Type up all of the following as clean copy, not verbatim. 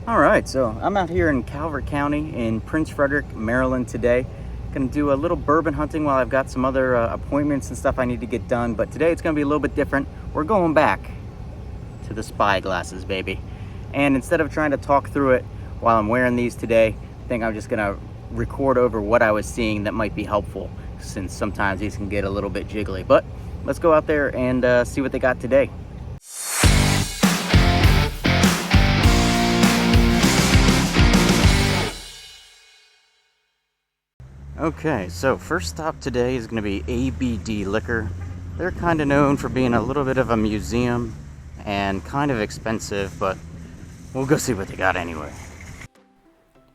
Alright, so I'm out here in Calvert County in Prince Frederick, Maryland today. Gonna do a little bourbon hunting while I've got some other appointments and stuff I need to get done, but today it's gonna be a little bit different. We're going back to the spy glasses, baby. And instead of trying to talk through it while I'm wearing these today, I think I'm just gonna record over what I was seeing that might be helpful, since sometimes these can get a little bit jiggly. But let's go out there and see what they got today. Okay, so first stop today is going to be ABD Liquor. They're kind of known for being a little bit of a museum and kind of expensive, but we'll go see what they got anyway.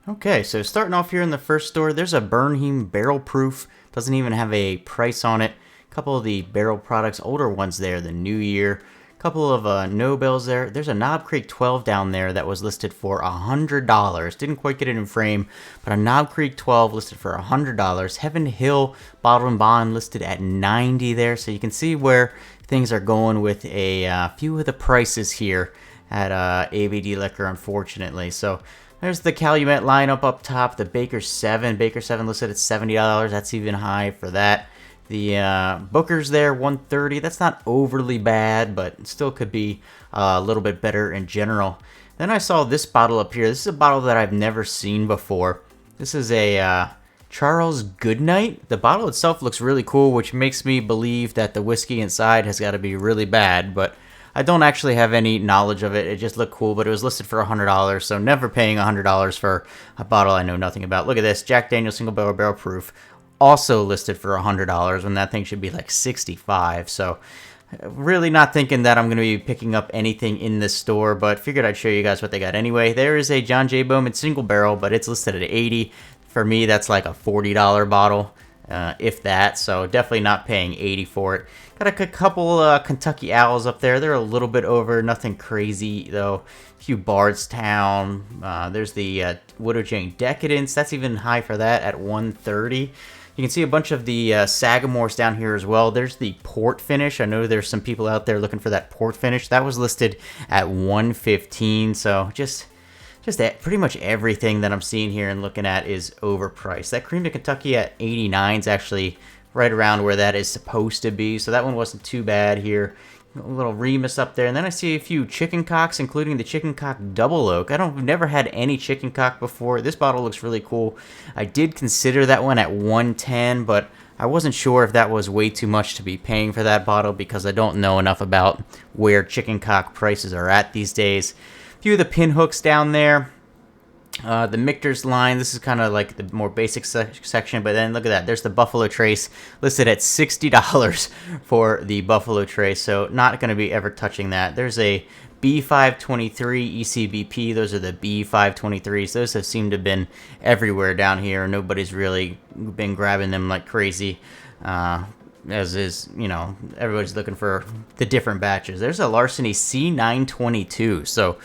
Okay, so starting off here in the first store, there's a Bernheim Barrel Proof. Doesn't even have a price on it. A couple of the barrel products, older ones there, the New Year. Couple of Nobels there. There's a Knob Creek 12 down there that was listed for $100. Didn't quite get it in frame, but a Knob Creek 12 listed for $100. Heaven Hill Bottle and Bond listed at $90 there. So you can see where things are going with a few of the prices here at ABD Liquor, unfortunately. So there's the Calumet lineup up top. The Baker 7. Baker 7 listed at $70. That's even high for that. The Booker's there, $130. That's not overly bad, but still could be a little bit better in general. Then I saw this bottle up here. This is a bottle that I've never seen before. This is a Charles Goodnight. The bottle itself looks really cool, which makes me believe that the whiskey inside has got to be really bad, but I don't actually have any knowledge of it. It just looked cool, but it was listed for $100, so never paying $100 for a bottle I know nothing about. Look at this, Jack Daniel's Single Barrel Proof. Also listed for $100 when that thing should be like $65. So really not thinking that I'm going to be picking up anything in this store, but figured I'd show you guys what they got anyway. There is a John J. Bowman single barrel, but it's listed at $80. For me, that's like a $40 bottle, if that. So definitely not paying $80 for it. Got a couple Kentucky Owls up there. They're a little bit over, nothing crazy though. A few Bardstown. There's the Widow Jane Decadence. That's even high for that at $130. You can see a bunch of the Sagamores down here as well. There's the port finish. I know there's some people out there looking for that port finish. That was listed at $115. So just that, pretty much everything that I'm seeing here and looking at is overpriced. That Cream of Kentucky at $89 is actually right around where that is supposed to be. So that one wasn't too bad here. A little Remus up there, and then I see a few chicken cocks, including the chicken cock double oak. I've never had any chicken cock before. This bottle looks really cool. I did consider that one at $110, but I wasn't sure if that was way too much to be paying for that bottle because I don't know enough about where chicken cock prices are at these days. A few of the pinhooks down there. The Michter's line, this is kind of like the more basic section, but then look at that. There's the Buffalo Trace listed at $60 for the Buffalo Trace, so not going to be ever touching that. There's a B523 ECBP. Those are the B523s. Those have seemed to have been everywhere down here. Nobody's really been grabbing them like crazy. As is, you know, everybody's looking for the different batches. There's a Larceny C922, so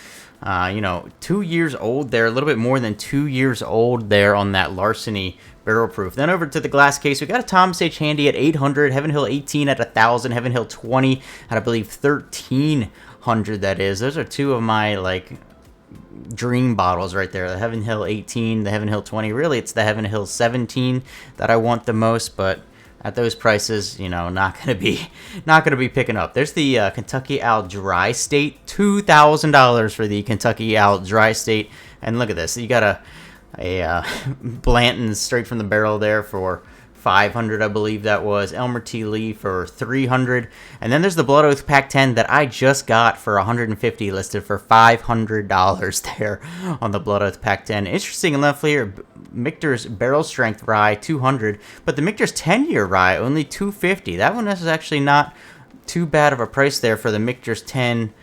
you know, 2 years old there, a little bit more than 2 years old there on that Larceny Barrel Proof. Then over to the glass case, we got a Thomas H. Handy at $800, Heaven Hill 18 at $1,000, Heaven Hill 20 at I believe $1,300. That is. Those are two of my like dream bottles right there. The Heaven Hill 18, the Heaven Hill 20. Really, it's the Heaven Hill 17 that I want the most, but at those prices, you know, not gonna be picking up. There's the Kentucky Owl Dry State, $2,000 for the Kentucky Owl Dry State. And look at this, you got a Blanton straight from the barrel there for $500, I believe that was. Elmer T. Lee for $300, and then there's the Blood Oath Pack 10 that I just got for $150, listed for $500 there on the Blood Oath Pack 10. Interesting enough here, Michter's Barrel Strength Rye $200, but the Michter's 10-year Rye only $250. That one is actually not too bad of a price there for the Michter's 10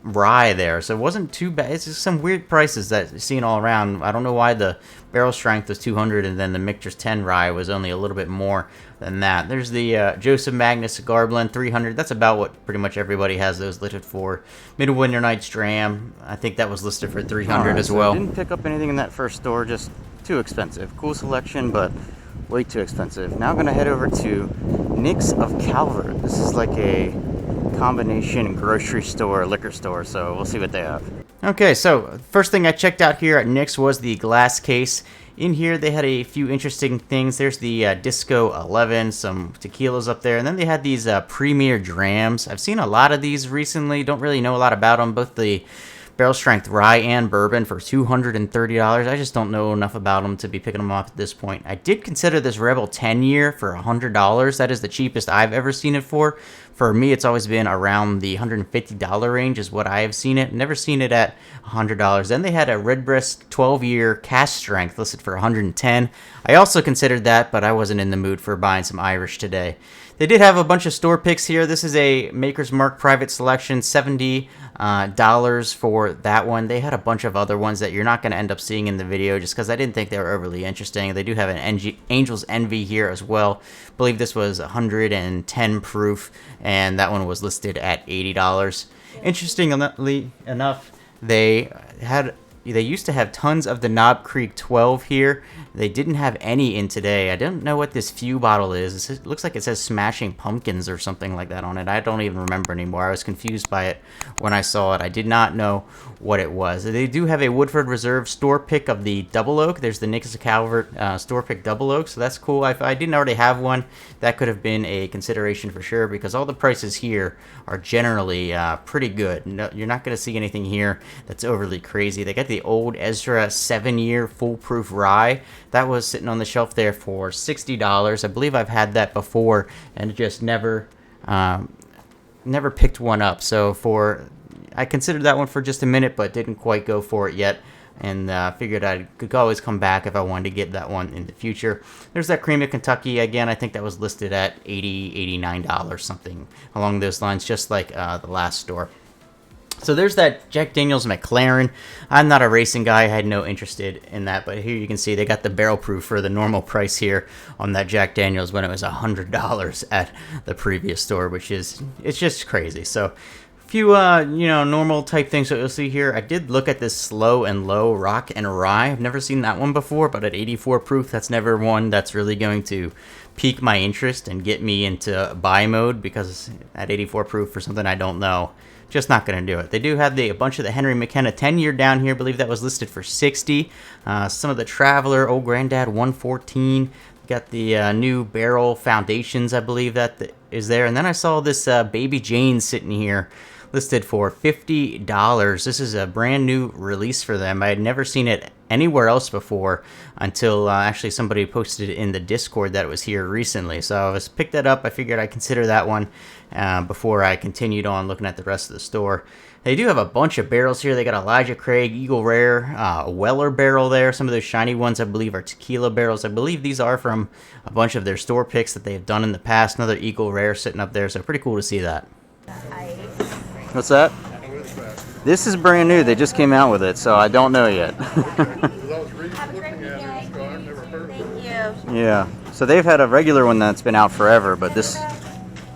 rye there, so it wasn't too bad. It's just some weird prices that you're seeing all around. I don't know why the barrel strength was $200 and then the Michter's 10 rye was only a little bit more than that. There's the Joseph Magnus Cigar Blend $300. That's about what pretty much everybody has those listed for. Midwinter Night's Dram, I think that was listed for $300 as well. Didn't pick up anything in that first store, just too expensive. Cool selection, but way too expensive. Now I'm gonna head over to Nick's of Calvert. This is like a combination grocery store, liquor store, so we'll see what they have. Okay, so first thing I checked out here at Nick's was the glass case. In here they had a few interesting things. There's the Disco 11, some tequilas up there, and then they had these Premier Drams. I've seen a lot of these recently, don't really know a lot about them, both the barrel strength rye and bourbon for $230. I just don't know enough about them to be picking them up at this point. I did consider this Rebel 10 year for $100. That is the cheapest I've ever seen it for. For me, it's always been around the $150 range is what I have seen it. Never seen it at $100. Then they had a Redbreast 12-year cask strength listed for $110. I also considered that, but I wasn't in the mood for buying some Irish today. They did have a bunch of store picks here. This is a Maker's Mark private selection, $70 for that one. They had a bunch of other ones that you're not going to end up seeing in the video just because I didn't think they were overly interesting. They do have an Angel's Envy here as well. I believe this was 110 proof, and that one was listed at $80. Interestingly enough, they used to have tons of the Knob Creek 12 here. They didn't have any in today. I don't know what this Few bottle is. It looks like it says Smashing Pumpkins or something like that on it. I don't even remember anymore. I was confused by it when I saw it. I did not know what it was. They do have a Woodford Reserve store pick of the Double Oak. There's the Nicholas Calvert store pick Double Oak, so that's cool. If I didn't already have one, that could have been a consideration for sure because all the prices here are generally pretty good. No, you're not going to see anything here that's overly crazy. They got the old Ezra 7-year foolproof rye. That was sitting on the shelf there for $60. I believe I've had that before and just never picked one up. So I considered that one for just a minute, but didn't quite go for it yet. And figured I could always come back if I wanted to get that one in the future. There's that Cream of Kentucky. Again, I think that was listed at $80, $89, something along those lines, just like the last store. So there's that Jack Daniel's McLaren. I'm not a racing guy. I had no interest in that. But here you can see they got the barrel proof for the normal price here on that Jack Daniel's when it was $100 at the previous store, it's just crazy. So a few, normal type things that you'll see here. I did look at this Slow and Low Rock and Rye. I've never seen that one before, but at 84 proof, that's never one that's really going to pique my interest and get me into buy mode because at 84 proof for something I don't know, just not going to do it. They do have a bunch of the Henry McKenna 10-year down here. I believe that was listed for $60. Some of the Traveler, Old Granddad 114. Got the new barrel foundations, I believe that is there. And then I saw this Baby Jane sitting here listed for $50. This is a brand new release for them. I had never seen it anywhere else before until actually somebody posted it in the Discord that it was here recently. So I picked that up. I figured I'd consider that one before I continued on looking at the rest of the store. They do have a bunch of barrels here. They got Elijah Craig, Eagle Rare, a Weller barrel there. Some of those shiny ones, I believe, are tequila barrels. I believe these are from a bunch of their store picks that they've done in the past. Another Eagle Rare sitting up there, so pretty cool to see that. What's that? This is brand new. They just came out with it, so I don't know yet. Have a great weekend. Thank you. Yeah. So they've had a regular one that's been out forever, but this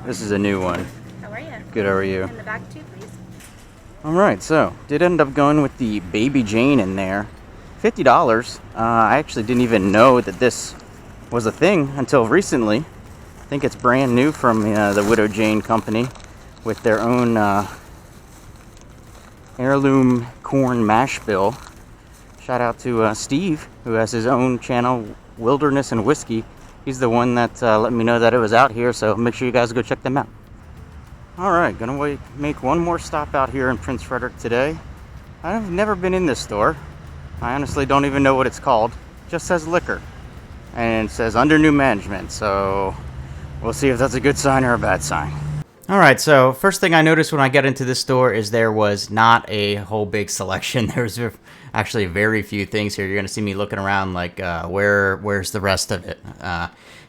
is a new one. How are you? Good, how are you? In the back too, please. Alright, so did end up going with the Baby Jane in there. $50. I actually didn't even know that this was a thing until recently. I think it's brand new from the Widow Jane company with their own heirloom corn mash bill. Shout out to Steve, who has his own channel, Wilderness and Whiskey. He's the one that let me know that it was out here, so make sure you guys go check them out. Alright, gonna make one more stop out here in Prince Frederick today. I've never been in this store. I honestly don't even know what it's called. It just says liquor. And it says under new management, so we'll see if that's a good sign or a bad sign. Alright, so first thing I noticed when I got into this store is there was not a whole big selection. There's actually very few things here. You're going to see me looking around like, where's the rest of it?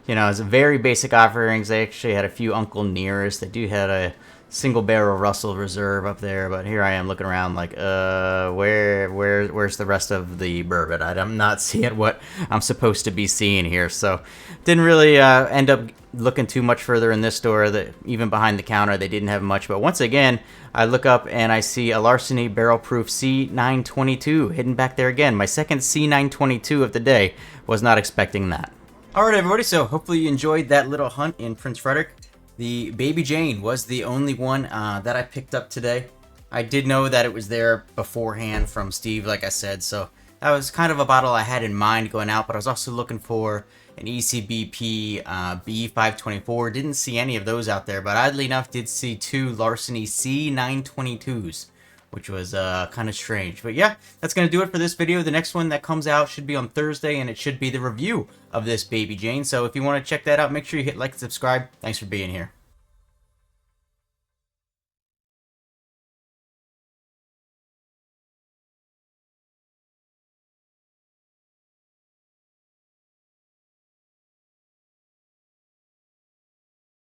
It's very basic offerings. They actually had a few Uncle Nearest. They do had a single barrel Russell Reserve up there, but here I am looking around like, where's the rest of the bourbon? I'm not seeing what I'm supposed to be seeing here, so didn't really end up looking too much further in this store. That even behind the counter they didn't have much, but once again I look up and I see a Larceny Barrel Proof C922 hidden back there again. My second C922 of the day. Was not expecting that. Alright everybody, so hopefully you enjoyed that little hunt in Prince Frederick. The Baby Jane was the only one that I picked up today. I did know that it was there beforehand from Steve, like I said, so that was kind of a bottle I had in mind going out, but I was also looking for an ECBP B524. Didn't see any of those out there, but oddly enough did see 2 Larceny C922s, which was kind of strange. But yeah, that's going to do it for this video. The next one that comes out should be on Thursday, and it should be the review of this Baby Jane. So if you want to check that out, make sure you hit like and subscribe. Thanks for being here.